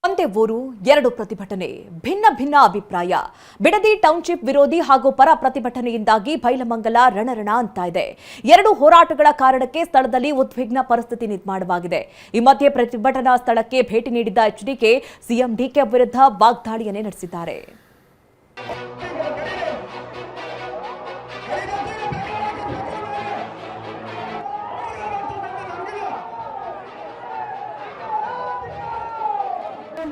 ಒಂದೇ ಊರು ಎರಡು ಪ್ರತಿಭಟನೆ ಭಿನ್ನ ಅಭಿಪ್ರಾಯ ಬಿಡದಿ ಟೌನ್ಶಿಪ್ ವಿರೋಧಿ ಹಾಗೂ ಪರ ಪ್ರತಿಭಟನೆಯಿಂದಾಗಿ ಬೈಲಮಂಗಲ ರಣರಣ ಅಂತ ಇದೆ. ಎರಡು ಹೋರಾಟಗಳ ಕಾರಣಕ್ಕೆ ಸ್ಥಳದಲ್ಲಿ ಉದ್ವಿಗ್ನ ಪರಿಸ್ಥಿತಿ ನಿರ್ಮಾಣವಾಗಿದೆ. ಈ ಮಧ್ಯೆ ಪ್ರತಿಭಟನಾ ಸ್ಥಳಕ್ಕೆ ಭೇಟಿ ನೀಡಿದ್ದ ಎಚ್ಡಿಕೆ ಸಿಎಂ ಡಿಕೆ ವಿರುದ್ಧ ವಾಗ್ದಾಳಿಯನ್ನೇ ನಡೆಸಿದ್ದಾರೆ.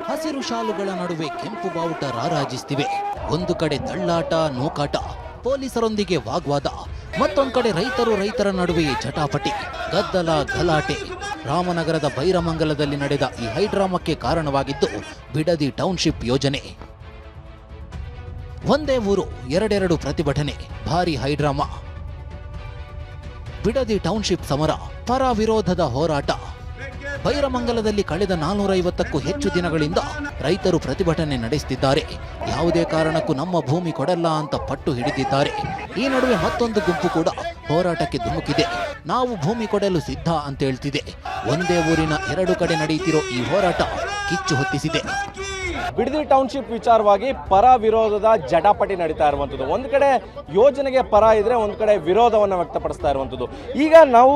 ಹಸಿರು ಶಾಲುಗಳ ನಡುವೆ ಕೆಂಪು ಬಾವುಟ ರಾರಾಜಿಸುತ್ತಿವೆ. ಒಂದು ಕಡೆ ತಳ್ಳಾಟ ನೂಕಾಟ, ಪೊಲೀಸರೊಂದಿಗೆ ವಾಗ್ವಾದ, ಮತ್ತೊಂದು ಕಡೆ ರೈತರ ನಡುವೆಯೇ ಜಟಾಪಟಿ, ಗದ್ದಲ ಗಲಾಟೆ. ರಾಮನಗರದ ಬೈರಮಂಗಲದಲ್ಲಿ ನಡೆದ ಈ ಹೈಡ್ರಾಮಕ್ಕೆ ಕಾರಣವಾಗಿದ್ದು ಬಿಡದಿ ಟೌನ್ಶಿಪ್ ಯೋಜನೆ. ಒಂದೇ ಊರು ಎರಡೆರಡು ಪ್ರತಿಭಟನೆ, ಭಾರಿ ಹೈಡ್ರಾಮಾ. ಬಿಡದಿ ಟೌನ್ಶಿಪ್ ಸಮರ, ಪರ ವಿರೋಧದ ಹೋರಾಟ. ಬೈರಮಂಗಲದಲ್ಲಿ ಕಳೆದ 450ಕ್ಕೂ ಹೆಚ್ಚು ದಿನಗಳಿಂದ ರೈತರು ಪ್ರತಿಭಟನೆ ನಡೆಸುತ್ತಿದ್ದಾರೆ. ಯಾವುದೇ ಕಾರಣಕ್ಕೂ ನಮ್ಮ ಭೂಮಿ ಕೊಡಲ್ಲ ಅಂತ ಪಟ್ಟು ಹಿಡಿದಿದ್ದಾರೆ. ಈ ನಡುವೆ ಮತ್ತೊಂದು ಗುಂಪು ಕೂಡ ಹೋರಾಟಕ್ಕೆ ಧುಮುಕಿದೆ. ನಾವು ಭೂಮಿ ಕೊಡಲು ಸಿದ್ಧ ಅಂತ ಹೇಳ್ತಿದೆ. ಒಂದೇ ಊರಿನ ಎರಡು ಕಡೆ ನಡೆಯುತ್ತಿರೋ ಈ ಹೋರಾಟ ಕಿಚ್ಚು ಹೊತ್ತಿಸಿದೆ. ಬಿಡದಿ ಟೌನ್ಶಿಪ್ ವಿಚಾರವಾಗಿ ಪರ ವಿರೋಧದ ಜಟಾಪಟಿ ನಡೀತಾ ಇರುವಂಥದ್ದು. ಒಂದು ಕಡೆ ಯೋಜನೆಗೆ ಪರ ಇದ್ರೆ ಒಂದು ಕಡೆ ವಿರೋಧವನ್ನು ವ್ಯಕ್ತಪಡಿಸ್ತಾ ಇರುವಂಥದ್ದು. ಈಗ ನಾವು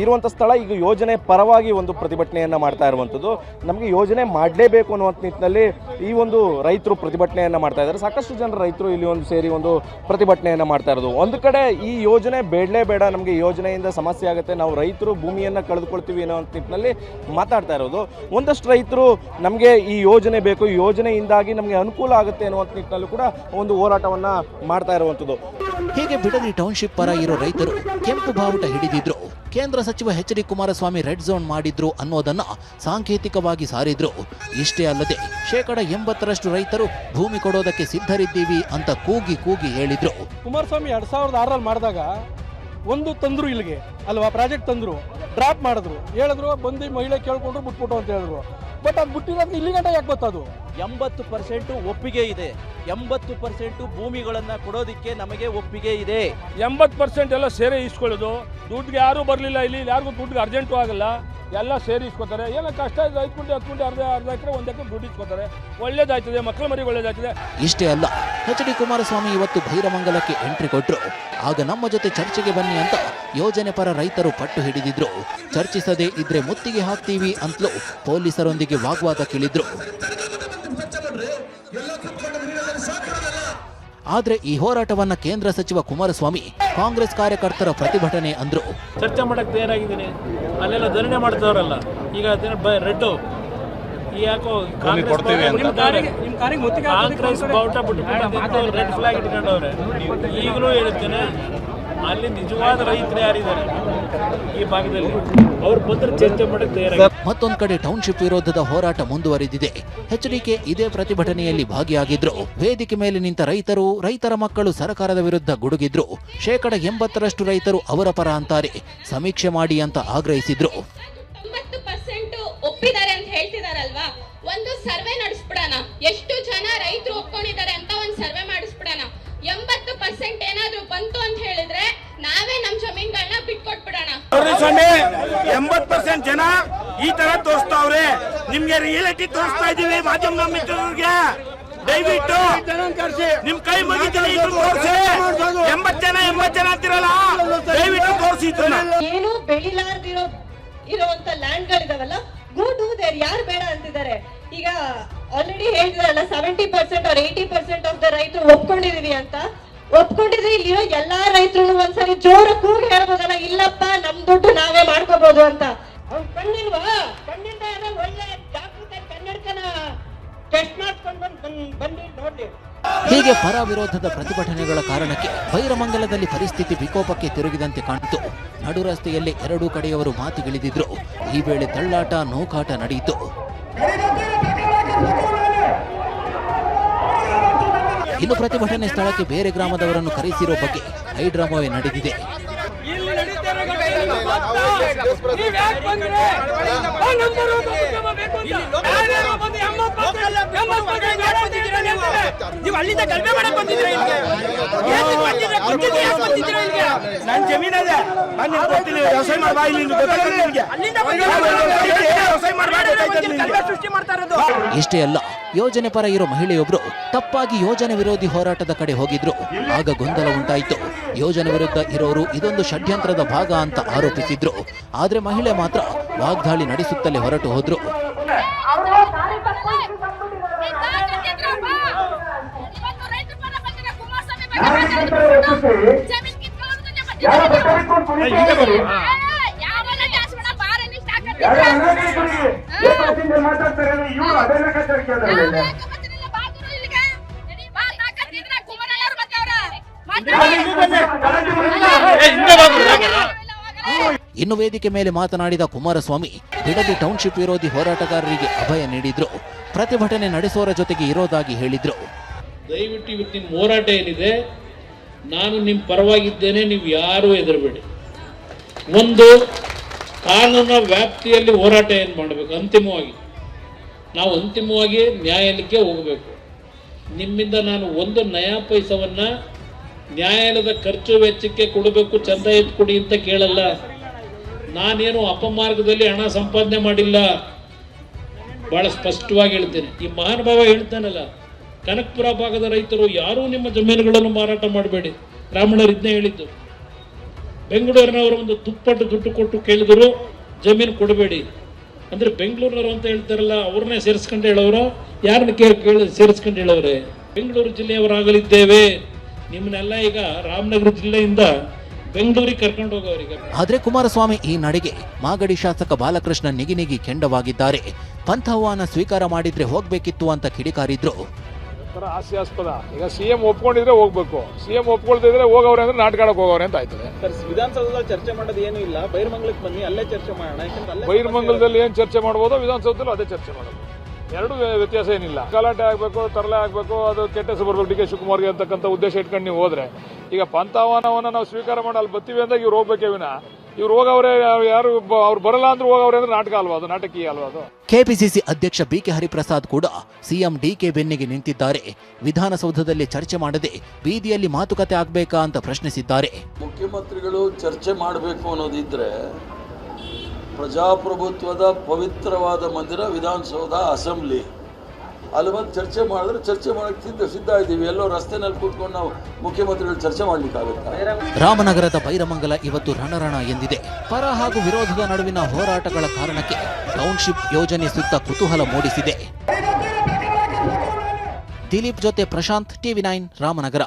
ಇರುವಂಥ ಸ್ಥಳ ಈಗ ಯೋಜನೆ ಪರವಾಗಿ ಒಂದು ಪ್ರತಿಭಟನೆಯನ್ನು ಮಾಡ್ತಾ ಇರುವಂಥದ್ದು. ನಮಗೆ ಯೋಜನೆ ಮಾಡಲೇಬೇಕು ಅನ್ನುವಂಥ ನಿಟ್ಟಿನಲ್ಲಿ ಈ ಒಂದು ರೈತರು ಪ್ರತಿಭಟನೆಯನ್ನು ಮಾಡ್ತಾ ಇದ್ದಾರೆ. ಸಾಕಷ್ಟು ಜನ ರೈತರು ಇಲ್ಲಿ ಒಂದು ಸೇರಿ ಒಂದು ಪ್ರತಿಭಟನೆಯನ್ನು ಮಾಡ್ತಾ ಇರೋದು. ಒಂದು ಕಡೆ ಈ ಯೋಜನೆ ಬೇಡ, ನಮಗೆ ಯೋಜನೆಯಿಂದ ಸಮಸ್ಯೆ ಆಗುತ್ತೆ, ನಾವು ರೈತರು ಭೂಮಿಯನ್ನು ಕಳೆದುಕೊಳ್ತೀವಿ ಅನ್ನೋಂಥ ನಿಟ್ಟಿನಲ್ಲಿ ಮಾತಾಡ್ತಾ ಇರೋದು. ಒಂದಷ್ಟು ರೈತರು ನಮಗೆ ಈ ಯೋಜನೆ ಬೇಕು, ಈ ಯೋಜನೆಯಿಂದಾಗಿ ನಮಗೆ ಅನುಕೂಲ ಆಗುತ್ತೆ ಅನ್ನುವಂಥ ನಿಟ್ಟಿನಲ್ಲೂ ಕೂಡ ಒಂದು ಹೋರಾಟವನ್ನ ಮಾಡ್ತಾ ಇರುವಂಥದ್ದು. ಹೀಗೆ ಬಿಡದಿ ಟೌನ್ಶಿಪ್ ಪರ ಇರೋ ರೈತರು ಕೆಂಪು ಬಾವುಟ ಹಿಡಿದಿದ್ರು. ಕೇಂದ್ರ ಸಚಿವ ಎಚ್.ಡಿ. ಕುಮಾರಸ್ವಾಮಿ ರೆಡ್ ಝೋನ್ ಮಾಡಿದ್ರು ಅನ್ನೋದನ್ನ ಸಾಂಕೇತಿಕವಾಗಿ ಸಾರಿದ್ರು. ಇಷ್ಟೇ ಅಲ್ಲದೆ 80% ರೈತರು ಭೂಮಿ ಕೊಡೋದಕ್ಕೆ ಸಿದ್ಧರಿದ್ದೀವಿ ಅಂತ ಕೂಗಿ ಹೇಳಿದ್ರು. ಕುಮಾರಸ್ವಾಮಿ 2006 ಮಾಡಿದಾಗ ಒಂದು ತಂದ್ರು ಇಲ್ಲಿಗೆ ಅಲ್ವಾ, ಪ್ರಾಜೆಕ್ಟ್ ತಂದ್ರು, ಡ್ರಾಪ್ ಮಾಡಿದ್ರು, ಹೇಳಿದ್ರು ಬಂದು ಮಹಿಳೆ ಕೇಳ್ಕೊಂಡ್ರು ಬಿಟ್ಬಿಟ್ಟು ಅಂತ ಹೇಳಿದ್ರು. ಬಟ್ ಅದು ಬಿಟ್ಟಿರೋದು ಇಲ್ಲಿ ಗಂಟೆ ಯಾಕೆ ಗೊತ್ತದು? 80% ಒಪ್ಪಿಗೆ ಇದೆ. 80% ಭೂಮಿಗಳನ್ನ ಕೊಡೋದಿಕ್ಕೆ ನಮಗೆ ಒಪ್ಪಿಗೆ ಇದೆ. 80% ಎಲ್ಲ ಸೇರಿ ಇಸ್ಕೊಳ್ಳೋದು. ದುಡ್ಡಿಗೆ ಯಾರೂ ಬರಲಿಲ್ಲ, ಇಲ್ಲಿ ಯಾರಿಗೂ ದುಡ್ಡಿಗೆ ಅರ್ಜೆಂಟು ಆಗಲ್ಲ, ಎಲ್ಲ ಸೇರಿ ಇಸ್ಕೋತಾರೆ. ಏನೋ ಕಷ್ಟ ಇದೆ, 5 ಗುಂಟೆ 10 ಗುಂಟೆ ಅರ್ಧ ಎಕರೆ 1 ಎಕರೆ ದುಡ್ಡು ಇಸ್ಕೋತಾರೆ. ಒಳ್ಳೇದಾಯ್ತದೆ, ಮಕ್ಕಳ ಮರಿಗೆ ಒಳ್ಳೇದಾಯ್ತದೆ. ಇಷ್ಟೇ ಅಲ್ಲ, ಎಚ್.ಡಿ. ಕುಮಾರಸ್ವಾಮಿ ಇವತ್ತು ಬೈರಮಂಗಲಕ್ಕೆ ಎಂಟ್ರಿ ಕೊಟ್ಟರು. ಆಗ ನಮ್ಮ ಜೊತೆ ಚರ್ಚೆಗೆ ಬನ್ನಿ ಅಂತ ಯೋಜನೆ ಪರ ರೈತರು ಪಟ್ಟು ಹಿಡಿದಿದ್ರು. ಚರ್ಚಿಸದೇ ಇದ್ರೆ ಮುತ್ತಿಗೆ ಹಾಕ್ತೀವಿ ಅಂತಲೂ ಪೊಲೀಸರೊಂದಿಗೆ ವಾಗ್ವಾದ ಕೇಳಿದ್ರು. ಆದ್ರೆ ಈ ಹೋರಾಟವನ್ನ ಕೇಂದ್ರ ಸಚಿವ ಕುಮಾರಸ್ವಾಮಿ ಕಾಂಗ್ರೆಸ್ ಕಾರ್ಯಕರ್ತರ ಪ್ರತಿಭಟನೆ ಅಂದ್ರು. ಚರ್ಚೆ ಮಾಡಕ್ ತಯಾರಾಗಿದ್ದೀನಿ, ಅಲ್ಲೆಲ್ಲ ಧರಣಿ ಮಾಡ್ತಾವ್ರಲ್ಲ, ಈಗ ರೆಡ್ ಯಾಕೋ ಕಾಂಗ್ರೆಸ್ ಬಾವುಟ ಬಿಟ್ಟು ರೆಡ್ ಫ್ಲಾಗ್ ಇಟ್ಕೊಂಡವ್ರೆ. ಈಗಲೂ ಹೇಳುತ್ತೇನೆ, ಅಲ್ಲಿ ನಿಜವಾದ ರೈತರು ಯಾರಿದ್ದಾರೆ ಈ ಭಾಗದಲ್ಲಿ, ಅವ್ರು ಬಂದ್ರೆ ಚರ್ಚೆ ಮಾಡಕ್ಕೆ ತಯಾರಾಗಿ. ಮತ್ತೊಂದು ಕಡೆ ಟೌನ್ಶಿಪ್ ವಿರೋಧದ ಹೋರಾಟ ಮುಂದುವರಿದಿದೆ. ಎಚ್ಡಿಕೆ ಇದೇ ಪ್ರತಿಭಟನೆಯಲ್ಲಿ ಭಾಗಿಯಾಗಿದ್ರು. ವೇದಿಕೆ ಮೇಲೆ ನಿಂತ ರೈತರ ಮಕ್ಕಳು ಸರ್ಕಾರದ ವಿರುದ್ಧ ಗುಡುಗಿದ್ರು. 80% ರೈತರು ಅವರ ಪರ ಅಂತಾರೆ, ಸಮೀಕ್ಷೆ ಮಾಡಿ ಅಂತ ಆಗ್ರಹಿಸಿದ್ರು. 90% ಒಪ್ಪಿದ್ದಾರೆ ಅಂತ ಹೇಳ್ತಿದಾರಲ್ವಾ, ಒಂದು ಸರ್ವೆ ನಡೆಸ್ಬಿಡೋಣ, ಎಷ್ಟು ಜನ ರೈತರು ಒಪ್ಕೊಂಡಿದ್ದಾರೆ ಅಂತ ಒಂದು ಸರ್ವೆ ಮಾಡಿಸ್ಬಿಡೋಣ. 80% ಏನಾದ್ರೂ ಬಂತು ಅಂತ ಹೇಳಿದ್ರೆ ನಾವೇ ನಮ್ ಜಮೀನ್ಗಳನ್ನ ಬಿಟ್ಕೊಟ್ಬಿಡೋಣ. 80% ಜನ ಈ ತರ ತೋರಿಸ್ತಾವ್ರೆ. ನಿಮ್ಗೆ ರಿಯಾಲಿಟಿ ತೋರಿಸ್ತಾ ಇದೀವಿ ಮಾಧ್ಯಮ ಮಿತ್ರರಿಗೆ. ದಯವಿಟ್ಟು ನಿಮ್ ಕೈ ಮುಗಿತೀನಿ, 80 ಜನ ಅಂತಿರಲ್ಲ, ದಯವಿಟ್ಟು ತೋರಿಸಿ. ಏನು ಬೆಳಿಲಾರ್ದಿರುವಂತ ಲ್ಯಾಂಡ್ ಗಳಿದಾವಲ್ಲ, ಗೋ ಟು ದೇರ್. ಯಾರು ಬೇಡ ಅಂತಿದ್ದಾರೆ? ಈಗ ಆಲ್ರೆಡಿ ಹೇಳ್ತಿದಾರಲ್ಲ, 70% or 80% ಆಫ್ ದ ರೈತರು ಒಪ್ಕೊಂಡಿದೀವಿ ಅಂತ. ಒಪ್ಕೊಂಡಿದ್ರೆ ಇಲ್ಲಿರೋ ಎಲ್ಲಾ ರೈತರು ಒಂದ್ಸರಿ ಜೋರ ಕೂಗಿ ಹೇಳ್ಬೋದಲ್ಲ, ಇಲ್ಲಪ್ಪ ನಮ್ ದುಡ್ಡು ನಾವೇ ಮಾಡ್ಕೋಬಹುದು ಅಂತ. ಅವ್ನು ಕಣ್ಣಿಲ್ವಾ? ಕಣ್ಣಿಂದ ಒಳ್ಳೆ ಜಾಗೃತಿ ಕನ್ನಡಕನ ಟೆಸ್ಟ್ ಮಾಡ್ಕೊಂಡು ಬನ್ನಿ ನೋಡಿ. ಹೀಗೆ ಪರ ವಿರೋಧದ ಪ್ರತಿಭಟನೆಗಳ ಕಾರಣಕ್ಕೆ ಬೈರಮಂಗಲದಲ್ಲಿ ಪರಿಸ್ಥಿತಿ ವಿಕೋಪಕ್ಕೆ ತಿರುಗಿದಂತೆ ಕಾಣಿತು. ನಡು ರಸ್ತೆಯಲ್ಲಿ ಎರಡೂ ಕಡೆಯವರು ಮಾತಿಗಿಳಿದಿದ್ರು. ಈ ವೇಳೆ ತಳ್ಳಾಟ ನೂಕಾಟ ನಡೆಯಿತು. ಇನ್ನು ಪ್ರತಿಭಟನೆ ಸ್ಥಳಕ್ಕೆ ಬೇರೆ ಗ್ರಾಮದವರನ್ನು ಕರೆಸಿರೋ ಬಗ್ಗೆ ಹೈಡ್ರಾಮಾವೇ ನಡೆದಿದೆ. ನೀವು ಅಲ್ಲಿಂದ ಗಲ್ಬೆ ಮಾಡಕ್ ಬಂದಿದ್ರೆ ಇಲ್ಲಿಗೆ ನನ್ನ ಜಮೀನದೆ ನಾನು ಗೊತ್ತಿಲ್ಲ ವ್ಯವಸಾಯ ಮಾಡ್ಬಾ ಇಲ್ಲಿ ಅಲ್ಲಿಂದ ವ್ಯವಸಾಯ ಮಾಡ್ಬಾ ಸೃಷ್ಟಿ ಮಾಡ್ತಾ ಇರೋದು. ಇಷ್ಟೇ ಅಲ್ಲ, ಯೋಜನೆ ಪರ ಇರೋ ಮಹಿಳೆಯೊಬ್ರು ತಪ್ಪಾಗಿ ಯೋಜನೆ ವಿರೋಧಿ ಹೋರಾಟದ ಕಡೆ ಹೋಗಿದ್ರು. ಆಗ ಗೊಂದಲ ಉಂಟಾಯಿತು. ಯೋಜನೆ ವಿರುದ್ಧ ಇರೋರು ಇದೊಂದು ಷಡ್ಯಂತ್ರದ ಭಾಗ ಅಂತ ಆರೋಪಿಸಿದ್ರು. ಆದ್ರೆ ಮಹಿಳೆ ಮಾತ್ರ ವಾಗ್ದಾಳಿ ನಡೆಸುತ್ತಲೇ ಹೊರಟು ಹೋದ್ರು. ಇನ್ನು ವೇದಿಕೆ ಮೇಲೆ ಮಾತನಾಡಿದ ಕುಮಾರಸ್ವಾಮಿ ಬಿಡದಿ ಟೌನ್ಶಿಪ್ ವಿರೋಧಿ ಹೋರಾಟಗಾರರಿಗೆ ಅಭಯ ನೀಡಿದ್ರು. ಪ್ರತಿಭಟನೆ ನಡೆಸೋರ ಜೊತೆಗೆ ಇರೋದಾಗಿ ಹೇಳಿದ್ರು. ದಯವಿಟ್ಟು ಇವತ್ತಿನ ಹೋರಾಟ ಏನಿದೆ, ನಾನು ನಿಮ್ಮ ಪರವಾಗಿದ್ದೇನೆ, ನೀವು ಯಾರೂ ಹೆದರಬೇಡಿ. ಒಂದು ಕಾನೂನಿನ ವ್ಯಾಪ್ತಿಯಲ್ಲಿ ಹೋರಾಟ ಏನು ಮಾಡಬೇಕು, ನಾವು ಅಂತಿಮವಾಗಿ ನ್ಯಾಯಾಲಯಕ್ಕೆ ಹೋಗಬೇಕು. ನಿಮ್ಮಿಂದ ನಾನು ಒಂದು ನಯಾ ಪೈಸವನ್ನು ನ್ಯಾಯಾಲಯದ ಖರ್ಚು ವೆಚ್ಚಕ್ಕೆ ಕೊಡಬೇಕು, ಚಂದ ಎತ್ಕೊಡಿ ಅಂತ ಕೇಳಲ್ಲ. ನಾನೇನು ಅಪಮಾರ್ಗದಲ್ಲಿ ಹಣ ಸಂಪಾದನೆ ಮಾಡಿಲ್ಲ, ಬಹಳ ಸ್ಪಷ್ಟವಾಗಿ ಹೇಳ್ತೇನೆ. ಈ ಮಹಾನುಭಾವ ಹೇಳ್ತಾನಲ್ಲ, ಕನಕಪುರ ಭಾಗದ ರೈತರು ಯಾರೂ ನಿಮ್ಮ ಜಮೀನುಗಳನ್ನು ಮಾರಾಟ ಮಾಡಬೇಡಿ, ರಾಮಣ್ಣರು ಇದನ್ನೇ ಹೇಳಿದ್ದು. ಬೆಂಗಳೂರಿನವರು ಒಂದು ದುಪ್ಪಟ್ಟು ದುಡ್ಡು ಕೊಟ್ಟು ಕೇಳಿದ್ರು, ಜಮೀನು ಕೊಡಬೇಡಿ ಅಂದ್ರೆ ಬೆಂಗಳೂರಿನವರು ಅಂತ ಹೇಳ್ತಾರಲ್ಲ, ಅವ್ರನ್ನೇ ಸೇರಿಸ್ಕೊಂಡು ಹೇಳೋರು, ಯಾರನ್ನ ಕೇಳಿ ಸೇರಿಸ್ಕೊಂಡು ಹೇಳೋರೆ? ಬೆಂಗಳೂರು ಜಿಲ್ಲೆಯವರಾಗಲಿದ್ದೇವೆ, ನಿಮ್ಮನ್ನೆಲ್ಲ ಈಗ ರಾಮನಗರ ಜಿಲ್ಲೆಯಿಂದ ಬೆಂಗಳೂರಿಗೆ ಕರ್ಕೊಂಡು ಹೋಗೋರಿಗೆ. ಆದ್ರೆ ಕುಮಾರಸ್ವಾಮಿ ಈ ನಡೆಗೆ ಮಾಗಡಿ ಶಾಸಕ ಬಾಲಕೃಷ್ಣ ನಿಗಿನಿಗಿ ಕೆಂಡವಾಗಿದ್ದಾರೆ. ಪಂಥಾಹ್ವಾನ ಸ್ವೀಕಾರ ಮಾಡಿದ್ರೆ ಹೋಗ್ಬೇಕಿತ್ತು ಅಂತ ಕಿಡಿಕಾರಿದ್ರು. ಹಾಸ್ಯಾಸ್ಪದ. ಈಗ ಸಿಎಂ ಒಪ್ಕೊಂಡಿದ್ರೆ ಹೋಗ್ಬೇಕು, ಸಿಎಂ ಒಪ್ಕೊಳ್ತಿದ್ರೆ ಹೋಗವ್ರೆ ಅಂದ್ರೆ ನಾಟಕಾಡಕ್ ಹೋಗವ್ರೆ ಅಂತ ಆಯ್ತದೆ. ವಿಧಾನಸೌಧದಲ್ಲಿ ಚರ್ಚೆ ಮಾಡೋದು ಏನು ಇಲ್ಲ, ಬೈರಮಂಗಲಕ್ಕೆ ಬನ್ನಿ, ಅಲ್ಲೇ ಚರ್ಚೆ ಮಾಡೋಣ. ಬೈರಮಂಗಲದಲ್ಲಿ ಏನ್ ಚರ್ಚೆ ಮಾಡ್ಬೋದೋ ವಿಧಾನಸೌಧದಲ್ಲಿ ಅದೇ ಚರ್ಚೆ ಮಾಡೋದು. ಎರಡು ವ್ಯತ್ಯಾಸ ಏನಿಲ್ಲ. ಗಲಾಟೆ ಆಗ್ಬೇಕು, ತರಲೆ ಆಗ್ಬೇಕು, ಅದು ಕೆಟ್ಟ ಹೆಸರು ಬರ್ಬೇಕು ಡಿ ಕೆ ಶಿವಕುಮಾರ್ಗೆ ಅಂತಕ್ಕಂಥ ಉದ್ದೇಶ ಇಟ್ಕೊಂಡು ನೀವು ಹೋದ್ರೆ, ಈಗ ಪಂಥಾಹ್ವಾನವನ್ನ ನಾವು ಸ್ವೀಕಾರ ಮಾಡಿ ಅಲ್ಲಿ ಬರ್ತೀವಿ ಅಂದಾಗ ಇವ್ರು ಹೋಗ್ಬೇಕೇ ವಿನ ಇವ್ರು ಹೋಗವ್ರೆ, ಯಾರು ಅವ್ರು ಬರಲ್ಲ ಅಂದ್ರೆ ಹೋಗವ್ರೆ ಅಂದ್ರೆ ನಾಟಕ ಅಲ್ವಾ ಅದು, ನಾಟಕೀಯ ಅಲ್ವಾ ಅದು. ಕೆಪಿಸಿಸಿ ಅಧ್ಯಕ್ಷ ಬಿಕೆ ಹರಿಪ್ರಸಾದ್ ಕೂಡ ಸಿಎಂ ಡಿಕೆ ಬೆನ್ನಿಗೆ ನಿಂತಿದ್ದಾರೆ. ವಿಧಾನಸೌಧದಲ್ಲಿ ಚರ್ಚೆ ಮಾಡದೆ ಬೀದಿಯಲ್ಲಿ ಮಾತುಕತೆ ಆಗ್ಬೇಕಾ ಅಂತ ಪ್ರಶ್ನಿಸಿದ್ದಾರೆ. ಮುಖ್ಯಮಂತ್ರಿಗಳು ಚರ್ಚೆ ಮಾಡಬೇಕು ಅನ್ನೋದಿದ್ರೆ ಪ್ರಜಾಪ್ರಭುತ್ವದ ಪವಿತ್ರವಾದ ಮಂದಿರ ವಿಧಾನಸೌಧ, ಅಸೆಂಬ್ಲಿ, ಅಲ್ಲಿ ಬಂದು ಚರ್ಚೆ ಮಾಡಿದ್ರೆ ಚರ್ಚೆ ಮಾಡಕ್ಕೆ ಸಿದ್ಧ ಇದ್ದೀವಿ. ಎಲ್ಲೋ ರಸ್ತೆನಲ್ಲಿ ಕೂತ್ಕೊಂಡು ನಾವು ಮುಖ್ಯಮಂತ್ರಿಗಳು ಚರ್ಚೆ ಮಾಡ್ಲಿಕ್ಕಾಗುತ್ತಾ? ರಾಮನಗರದ ಬೈರಮಂಗಲ ಇವತ್ತು ರಣರಣ ಎಂದಿದೆ. ಪರ ಹಾಗೂ ವಿರೋಧದ ನಡುವಿನ ಹೋರಾಟಗಳ ಕಾರಣಕ್ಕೆ ಟೌನ್ಶಿಪ್ ಯೋಜನೆ ಸುತ್ತ ಕುತೂಹಲ ಮೂಡಿಸಿದೆ. ದಿಲೀಪ್ ಜೊತೆ ಪ್ರಶಾಂತ್, ಟಿವಿ9 ರಾಮನಗರ.